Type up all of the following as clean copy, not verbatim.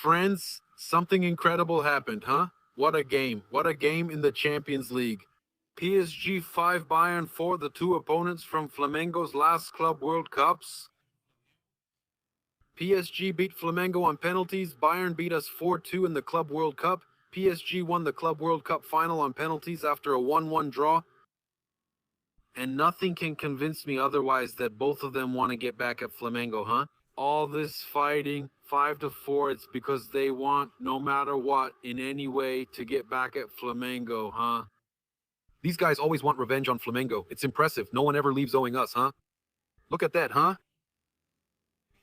Friends, something incredible happened, huh? What a game. What a game in the Champions League. PSG 5, Bayern 4, the two opponents from Flamengo's last Club World Cups. PSG beat Flamengo on penalties. Bayern beat us 4-2 in the Club World Cup. PSG won the Club World Cup final on penalties after a 1-1 draw. And nothing can convince me otherwise that both of them want to get back at Flamengo, huh? All this fighting, 5-4, it's because they want, no matter what, in any way, to get back at Flamengo, huh? These guys always want revenge on Flamengo. It's impressive. No one ever leaves owing us, huh? Look at that, huh?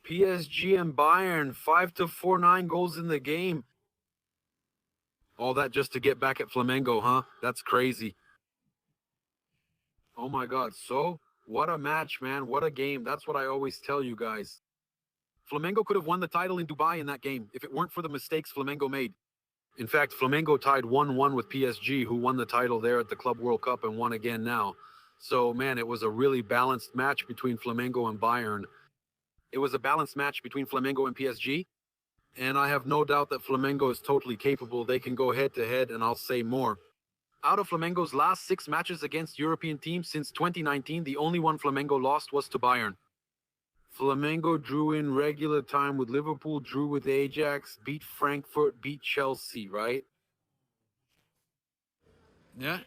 PSG and Bayern, 5-4, 9 goals in the game. All that just to get back at Flamengo, huh? That's crazy. Oh my God, so? What a match, man. What a game. That's what I always tell you guys. Flamengo could have won the title in Dubai in that game if it weren't for the mistakes Flamengo made. In fact, Flamengo tied 1-1 with PSG, who won the title there at the Club World Cup and won again now. So, man, it was a really balanced match between Flamengo and Bayern. It was a balanced match between Flamengo and PSG, and I have no doubt that Flamengo is totally capable. They can go head-to-head, and I'll say more. Out of Flamengo's last 6 matches against European teams since 2019, the only one Flamengo lost was to Bayern. Flamengo drew in regular time with Liverpool, drew with Ajax, beat Frankfurt, beat Chelsea, right? Yeah.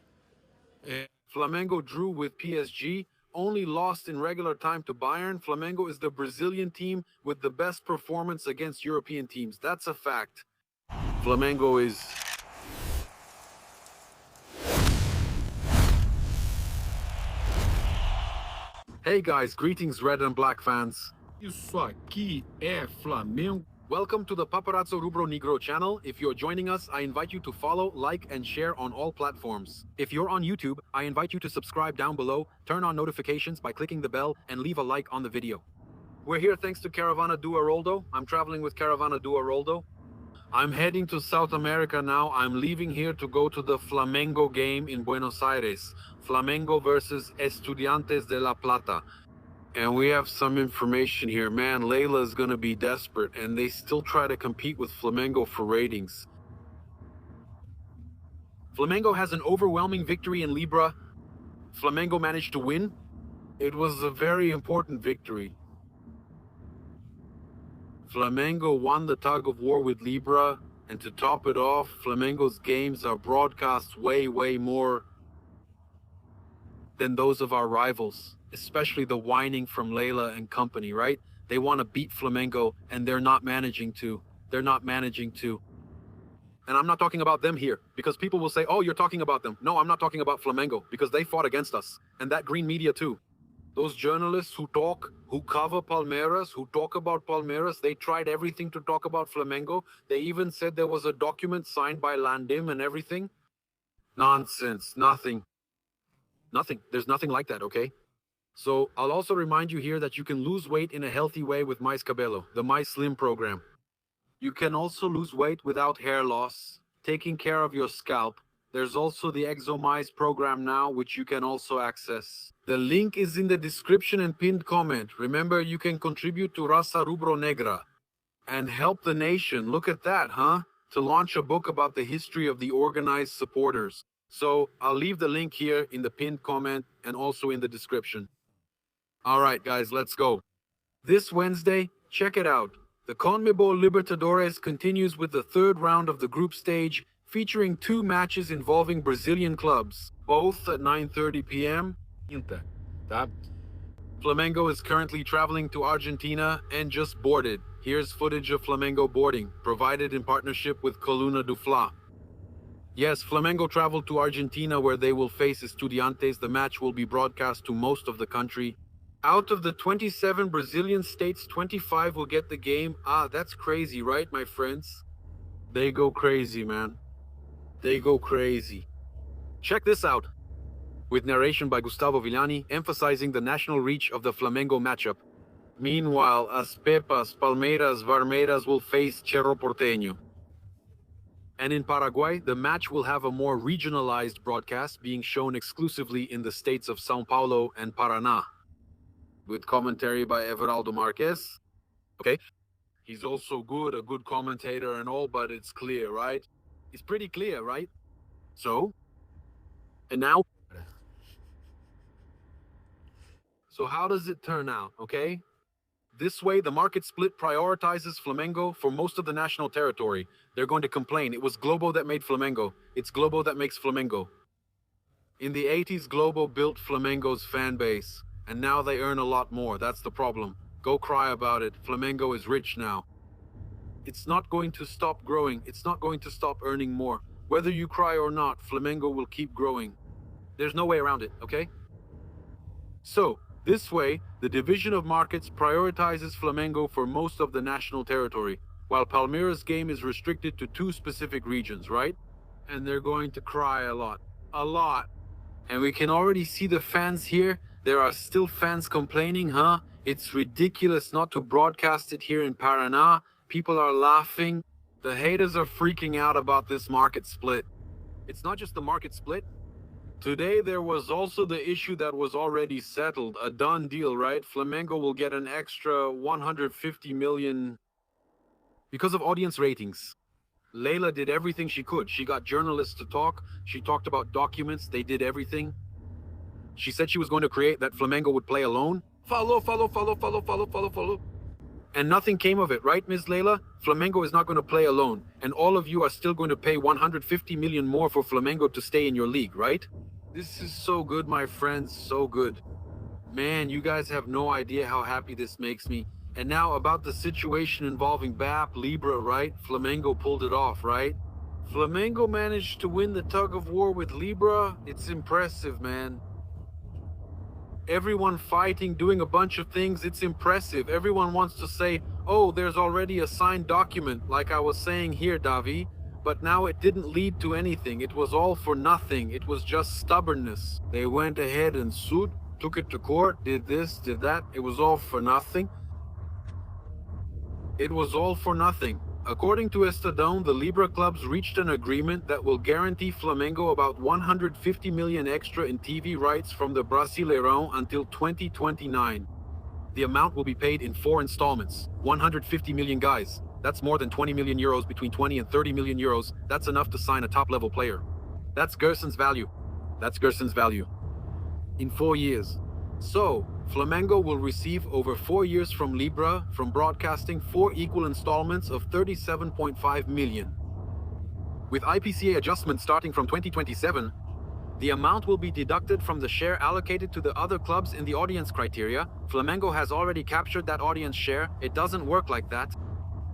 Flamengo drew with PSG, only lost in regular time to Bayern. Flamengo is the Brazilian team with the best performance against European teams. That's a fact. Flamengo is... Hey guys, greetings red and black fans. Isso aqui é Flamengo. Welcome to the Paparazzo Rubro Negro channel. If you're joining us, I invite you to follow, like, and share on all platforms. If you're on YouTube, I invite you to subscribe down below, turn on notifications by clicking the bell, and leave a like on the video. We're here thanks to Caravana do Haroldo. I'm traveling with Caravana do Haroldo. I'm heading to South America now. I'm leaving here to go to the Flamengo game in Buenos Aires. Flamengo versus Estudiantes de La Plata. And we have some information here. Man, Layla is going to be desperate, and they still try to compete with Flamengo for ratings. Flamengo has an overwhelming victory in Libra. Flamengo managed to win. It was a very important victory. Flamengo won the tug of war with Libra, and to top it off, Flamengo's games are broadcast way more than those of our rivals, especially the whining from Layla and company, right? They want to beat Flamengo, and they're not managing to. And I'm not talking about them here, because people will say, oh, you're talking about them. No, I'm not talking about Flamengo, because they fought against us, and that green media too. Those journalists who cover Palmeiras, who talk about Palmeiras, they tried everything to talk about Flamengo. They even said there was a document signed by Landim and everything. Nonsense, nothing. There's nothing like that, okay? So I'll also remind you here that you can lose weight in a healthy way with Mais Cabello, the My Slim program. You can also lose weight without hair loss, taking care of your scalp. There's also the ExoMize program now, which you can also access. The link is in the description and pinned comment. Remember, you can contribute to Raça Rubro Negra and help the nation. Look at that, huh? To launch a book about the history of the organized supporters. So I'll leave the link here in the pinned comment and also in the description. All right, guys, let's go. This Wednesday, check it out. The CONMEBOL Libertadores continues with the third round of the group stage, featuring 2 matches involving Brazilian clubs, both at 9:30 p.m. Flamengo is currently traveling to Argentina and just boarded. Here's footage of Flamengo boarding, provided in partnership with Coluna do Fla. Yes, Flamengo traveled to Argentina where they will face Estudiantes. The match will be broadcast to most of the country. Out of the 27 Brazilian states, 25 will get the game. That's crazy, right, my friends? They go crazy, man. They go crazy. Check this out. With narration by Gustavo Villani, emphasizing the national reach of the Flamengo matchup. Meanwhile, As Pepas, Palmeiras, Varmeiras will face Cerro Porteño. And in Paraguay, the match will have a more regionalized broadcast being shown exclusively in the states of São Paulo and Paraná, with commentary by Everaldo Marques. Okay. He's also good, a good commentator and all, but it's clear, right? It's pretty clear, right? So? And now? So how does it turn out, okay? This way, the market split prioritizes Flamengo for most of the national territory. They're going to complain. It was Globo that made Flamengo. It's Globo that makes Flamengo. In the 80s, Globo built Flamengo's fan base, and now they earn a lot more. That's the problem. Go cry about it. Flamengo is rich now. It's not going to stop growing. It's not going to stop earning more. Whether you cry or not, Flamengo will keep growing. There's no way around it, okay? So, this way, the division of markets prioritizes Flamengo for most of the national territory, while Palmeiras' game is restricted to 2 specific regions, right? And they're going to cry a lot. A lot. And we can already see the fans here. There are still fans complaining, huh? It's ridiculous not to broadcast it here in Paraná. People are laughing. The haters are freaking out about this market split. It's not just the market split. Today there was also the issue that was already settled, a done deal, right? Flamengo will get an extra 150 million because of audience ratings. Leila did everything she could. She got journalists to talk. She talked about documents. They did everything. She said she was going to create that Flamengo would play alone. Follow. And nothing came of it, right, Ms. Leila? Flamengo is not going to play alone. And all of you are still going to pay 150 million more for Flamengo to stay in your league, right? This is so good, my friends, so good. Man, you guys have no idea how happy this makes me. And now about the situation involving BAP, Libra, right? Flamengo pulled it off, right? Flamengo managed to win the tug of war with Libra. It's impressive, man. Everyone fighting, doing a bunch of things, it's impressive. Everyone wants to say, oh, there's already a signed document, like I was saying here, Davi. But now it didn't lead to anything. It was all for nothing. It was just stubbornness. They went ahead and sued, took it to court, did this, did that. It was all for nothing. It was all for nothing. According to Estadão, the Libra clubs reached an agreement that will guarantee Flamengo about 150 million extra in TV rights from the Brasileirão until 2029. The amount will be paid in 4 installments. 150 million guys. That's more than 20 million euros, between 20 and 30 million euros. That's enough to sign a top-level player. That's Gerson's value. That's Gerson's value. In 4 years. So, Flamengo will receive over 4 years from Libra, from broadcasting, 4 equal installments of 37.5 million. With IPCA adjustments starting from 2027, the amount will be deducted from the share allocated to the other clubs in the audience criteria. Flamengo has already captured that audience share. It doesn't work like that.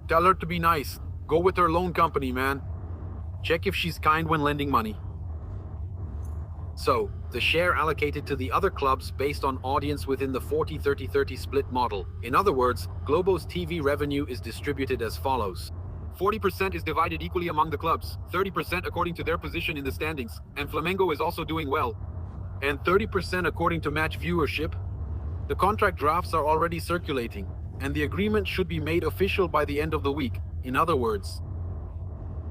Tell her to be nice. Go with her loan company, man. Check if she's kind when lending money. So, the share allocated to the other clubs based on audience within the 40-30-30 split model. In other words, Globo's TV revenue is distributed as follows. 40% is divided equally among the clubs, 30% according to their position in the standings, and Flamengo is also doing well, and 30% according to match viewership. The contract drafts are already circulating, and the agreement should be made official by the end of the week. In other words,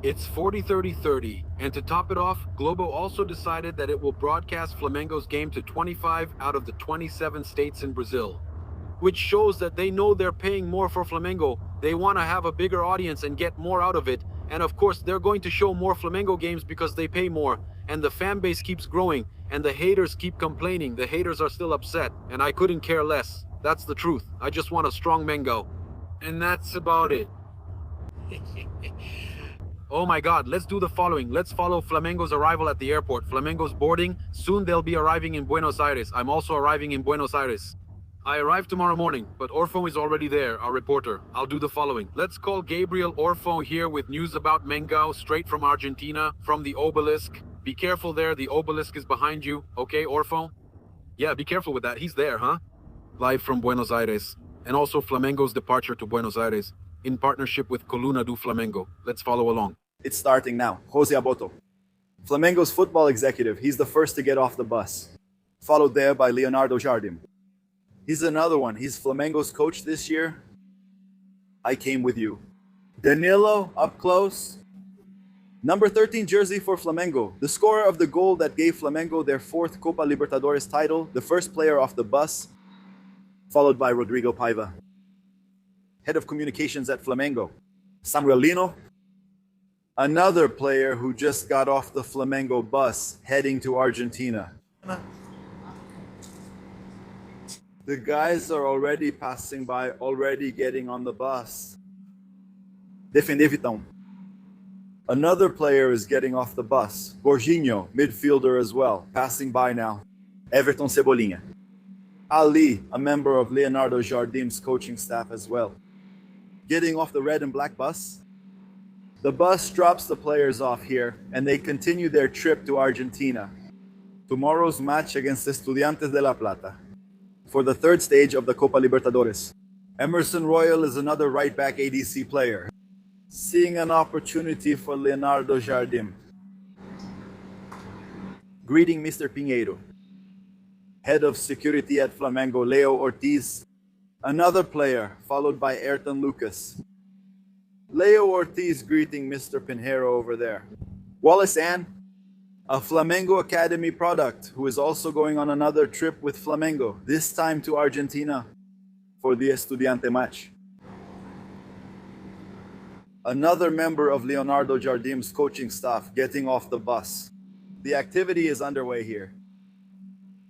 it's 40-30-30, and to top it off, Globo also decided that it will broadcast Flamengo's game to 25 out of the 27 states in Brazil, which shows that they know they're paying more for Flamengo. They want to have a bigger audience and get more out of it, and of course they're going to show more Flamengo games because they pay more, and the fan base keeps growing, and the haters keep complaining. The haters are still upset, and I couldn't care less. That's the truth. I just want a strong Mengo. And that's about it. Oh my god, let's do the following. Let's follow Flamengo's arrival at the airport. Flamengo's boarding. Soon they'll be arriving in Buenos Aires. I'm also arriving in Buenos Aires. I arrive tomorrow morning, but Orfo is already there, our reporter. I'll do the following. Let's call Gabriel Orfo here with news about Mengao, straight from Argentina, from the obelisk. Be careful there, the obelisk is behind you. Okay, Orfo? Yeah, be careful with that. He's there, huh? Live from Buenos Aires. And also Flamengo's departure to Buenos Aires, in partnership with Coluna do Flamengo. Let's follow along. It's starting now. Jose Aboto, Flamengo's football executive. He's the first to get off the bus, followed there by Leonardo Jardim. He's another one. He's Flamengo's coach this year. I came with you. Danilo, up close. Number 13 jersey for Flamengo, the scorer of the goal that gave Flamengo their 4th Copa Libertadores title, the first player off the bus, followed by Rodrigo Paiva. head of communications at Flamengo. Samuel Lino, another player who just got off the Flamengo bus heading to Argentina. The guys are already passing by, already getting on the bus. Defender Vitão. Another player is getting off the bus. Jorginho, midfielder as well, passing by now. Everton Cebolinha. Ali, a member of Leonardo Jardim's coaching staff as well. Getting off the red and black bus. The bus drops the players off here and they continue their trip to Argentina. Tomorrow's match against Estudiantes de La Plata for the third stage of the Copa Libertadores. Emerson Royal is another right-back ADC player, seeing an opportunity for Leonardo Jardim. Greeting Mr. Pinheiro. Head of security at Flamengo, Leo Ortiz, another player, followed by Ayrton Lucas. Leo Ortiz greeting Mr. Pinheiro over there. Wallace Ann, a Flamengo Academy product, who is also going on another trip with Flamengo, this time to Argentina for the Estudiante match. Another member of Leonardo Jardim's coaching staff getting off the bus. The activity is underway here.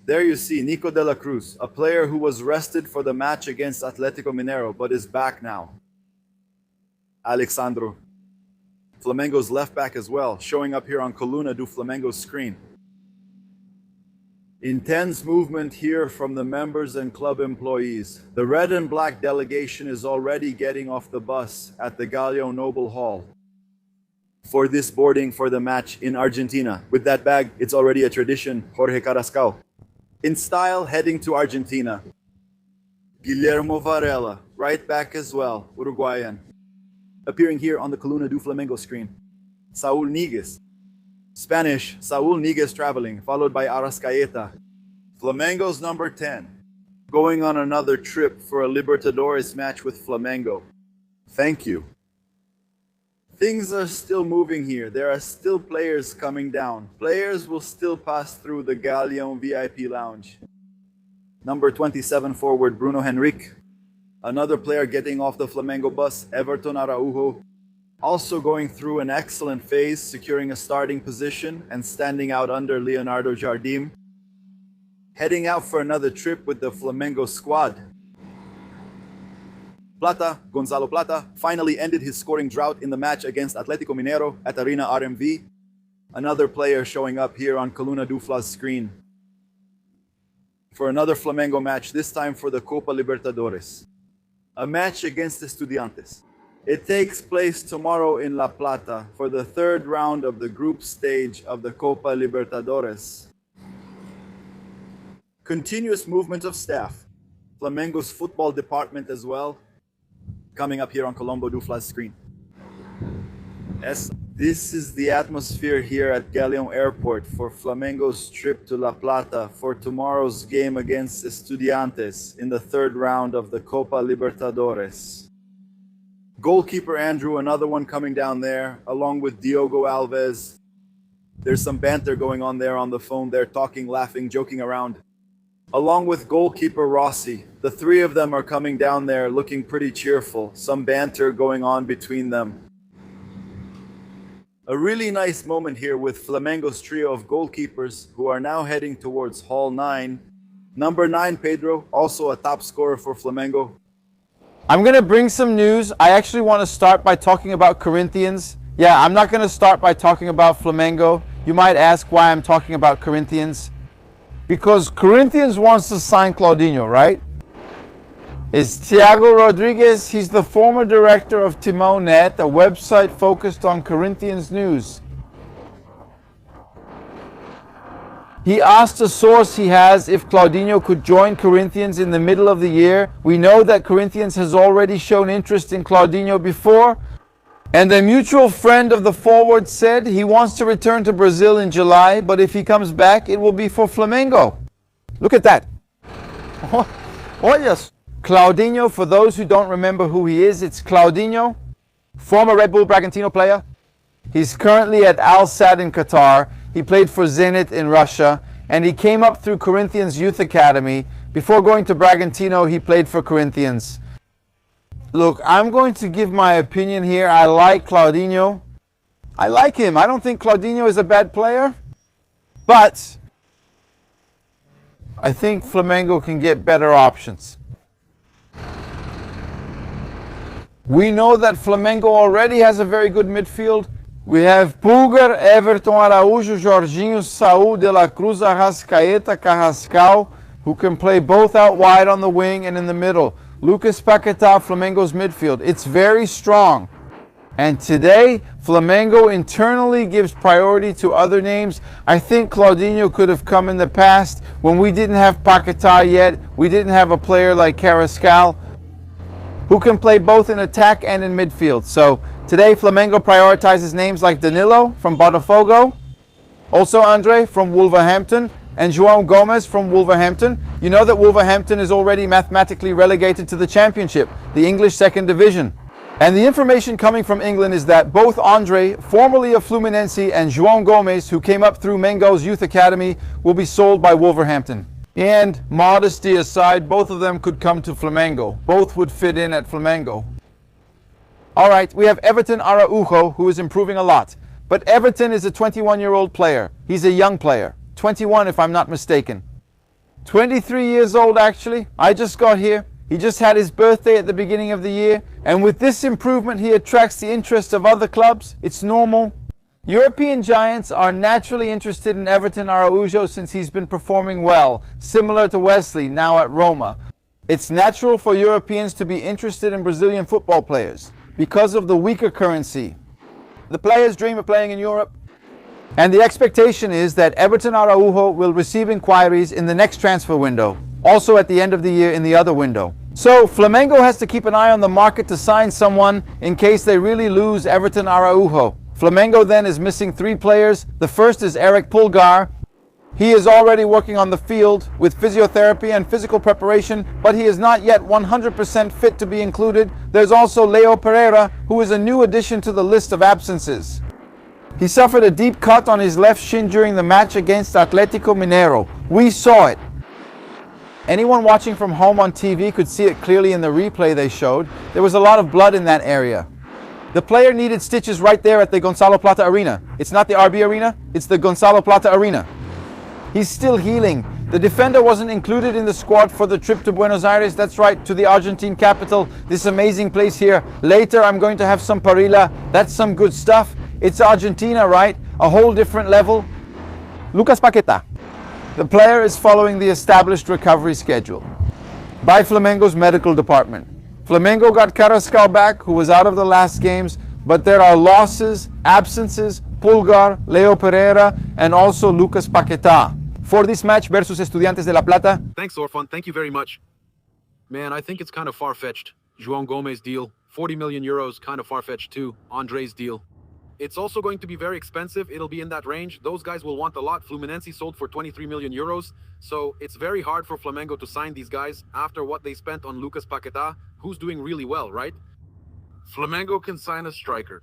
There you see Nico de la Cruz, a player who was rested for the match against Atlético Mineiro but is back now. Alexandro, Flamengo's left back as well, showing up here on Coluna do Flamengo's screen. Intense movement here from the members and club employees. The red and black delegation is already getting off the bus at the Galeão Noble Hall for this boarding for the match in Argentina. With that bag, it's already a tradition, Jorge Carrascal. In style, heading to Argentina. Guillermo Varela, right back as well, Uruguayan. Appearing here on the Coluna do Flamengo screen. Saúl Níguez. Spanish, Saúl Níguez traveling, followed by Arrascaeta. Flamengo's number 10, going on another trip for a Libertadores match with Flamengo. Thank you. Things are still moving here. There are still players coming down. Players will still pass through the Galeão VIP lounge. Number 27 forward, Bruno Henrique. Another player getting off the Flamengo bus, Everton Araujo. Also going through an excellent phase, securing a starting position and standing out under Leonardo Jardim. Heading out for another trip with the Flamengo squad. Plata, Gonzalo Plata, finally ended his scoring drought in the match against Atlético Mineiro at Arena RMV. Another player showing up here on Coluna do Fla's screen for another Flamengo match, this time for the Copa Libertadores. A match against Estudiantes. It takes place tomorrow in La Plata for the third round of the group stage of the Copa Libertadores. Continuous movement of staff. Flamengo's football department as well, coming up here on Colombo Dufla's screen. Yes, this is the atmosphere here at Galeão Airport for Flamengo's trip to La Plata for tomorrow's game against Estudiantes in the third round of the Copa Libertadores. Goalkeeper Andrew, another one coming down there, along with Diogo Alves. There's some banter going on there on the phone. They're talking, laughing, joking around. Along with goalkeeper Rossi, the three of them are coming down there looking pretty cheerful. Some banter going on between them. A really nice moment here with Flamengo's trio of goalkeepers who are now heading towards Hall 9. Number 9, Pedro, also a top scorer for Flamengo. I'm going to bring some news. I actually want to start by talking about Corinthians. Yeah, I'm not going to start by talking about Flamengo. You might ask why I'm talking about Corinthians. Because Corinthians wants to sign Claudinho, right? It's Thiago Rodriguez. He's the former director of Timão.net, a website focused on Corinthians news. He asked a source he has if Claudinho could join Corinthians in the middle of the year. We know that Corinthians has already shown interest in Claudinho before. And a mutual friend of the forward said he wants to return to Brazil in July, but if he comes back, it will be for Flamengo. Look at that. Oh, yes. Claudinho, for those who don't remember who he is, it's Claudinho, former Red Bull Bragantino player. He's currently at Al Sadd in Qatar. He played for Zenit in Russia, and he came up through Corinthians Youth Academy. Before going to Bragantino, he played for Corinthians. Look, I'm going to give my opinion here. I like Claudinho. I like him. I don't think Claudinho is a bad player, but I think Flamengo can get better options. We know that Flamengo already has a very good midfield. We have Pulgar, Everton, Araújo, Jorginho, Saúl, De La Cruz, Arrascaeta, Carrascal, who can play both out wide on the wing and in the middle. Lucas Paquetá, Flamengo's midfield. It's very strong. And today, Flamengo internally gives priority to other names. I think Claudinho could have come in the past when we didn't have Paquetá yet. We didn't have a player like Carrascal who can play both in attack and in midfield. So today, Flamengo prioritizes names like Danilo from Botafogo, also André from Wolverhampton, and João Gomes from Wolverhampton. You know that Wolverhampton is already mathematically relegated to the Championship, the English second division. And the information coming from England is that both André, formerly of Fluminense, and João Gomes, who came up through Mengo's youth academy, will be sold by Wolverhampton. And modesty aside, both of them could come to Flamengo. Both would fit in at Flamengo. All right, we have Everton Araujo, who is improving a lot. But Everton is a 21-year-old player. He's a young player. 21 if I'm not mistaken. 23 years old actually. I just got here. He just had his birthday at the beginning of the year. And with this improvement, he attracts the interest of other clubs. It's normal. European giants are naturally interested in Everton Araujo since he's been performing well, similar to Wesley, now at Roma. It's natural for Europeans to be interested in Brazilian football players because of the weaker currency. The players dream of playing in Europe. And the expectation is that Everton Araujo will receive inquiries in the next transfer window, also at the end of the year in the other window. So Flamengo has to keep an eye on the market to sign someone in case they really lose Everton Araujo. Flamengo then is missing 3 players. The first is Eric Pulgar. He is already working on the field with physiotherapy and physical preparation, but he is not yet 100% fit to be included. There's also Leo Pereira, who is a new addition to the list of absences. He suffered a deep cut on his left shin during the match against Atlético Mineiro. We saw it. Anyone watching from home on TV could see it clearly in the replay they showed. There was a lot of blood in that area. The player needed stitches right there at the Gonçalo Plata Arena. It's not the RB Arena, it's the Gonçalo Plata Arena. He's still healing. The defender wasn't included in the squad for the trip to Buenos Aires. That's right, to the Argentine capital. This amazing place here. Later I'm going to have some parrilla. That's some good stuff. It's Argentina, right? A whole different level. Lucas Paquetá. The player is following the established recovery schedule by Flamengo's medical department. Flamengo got Carrascal back, who was out of the last games, but there are losses, absences, Pulgar, Leo Pereira, and also Lucas Paquetá for this match versus Estudiantes de La Plata. Thanks, Orfan. Thank you very much. Man, I think it's kind of far-fetched. João Gomes deal, 40 million euros, kind of far-fetched too. André's deal. It's also going to be very expensive. It'll be in that range. Those guys will want a lot. Fluminense sold for 23 million euros. So it's very hard for Flamengo to sign these guys after what they spent on Lucas Paquetá, who's doing really well, right? Flamengo can sign a striker.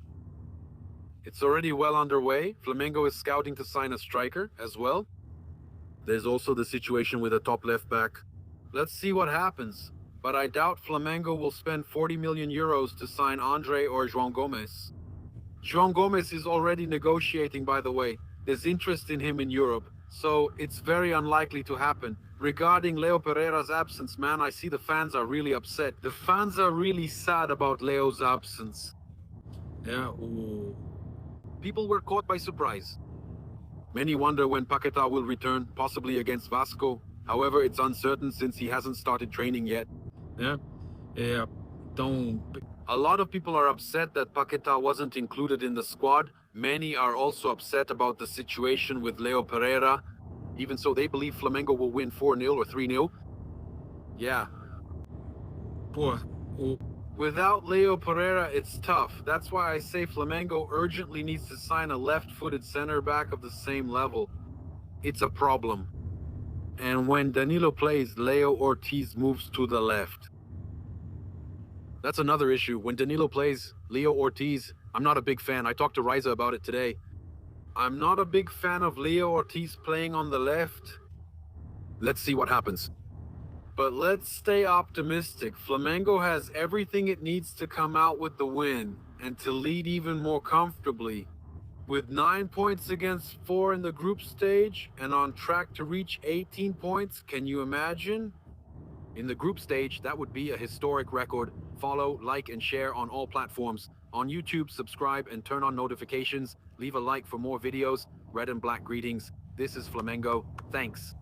It's already well underway. Flamengo is scouting to sign a striker as well. There's also the situation with a top left back. Let's see what happens. But I doubt Flamengo will spend 40 million euros to sign André or João Gomes. João Gomes is already negotiating, by the way. There's interest in him in Europe, so it's very unlikely to happen. Regarding Leo Pereira's absence, man, I see the fans are really upset. The fans are really sad about Leo's absence. People were caught by surprise. Many wonder when Paquetá will return, possibly against Vasco. However, it's uncertain since he hasn't started training yet. A lot of people are upset that Paquetá wasn't included in the squad. Many are also upset about the situation with Leo Pereira. Even so, they believe Flamengo will win 4-0 or 3-0. Yeah. Without Leo Pereira, it's tough. That's why I say Flamengo urgently needs to sign a left-footed center back of the same level. It's a problem. And when Danilo plays, Leo Ortiz moves to the left. That's another issue. When Danilo plays, Leo Ortiz, I'm not a big fan. I talked to Riza about it today. I'm not a big fan of Leo Ortiz playing on the left. Let's see what happens. But let's stay optimistic. Flamengo has everything it needs to come out with the win and to lead even more comfortably. With 9 points against 4 in the group stage and on track to reach 18 points, can you imagine? In the group stage, that would be a historic record. Follow, like, and share on all platforms. On YouTube, subscribe and turn on notifications. Leave a like for more videos. Red and black greetings. This is Flamengo. Thanks.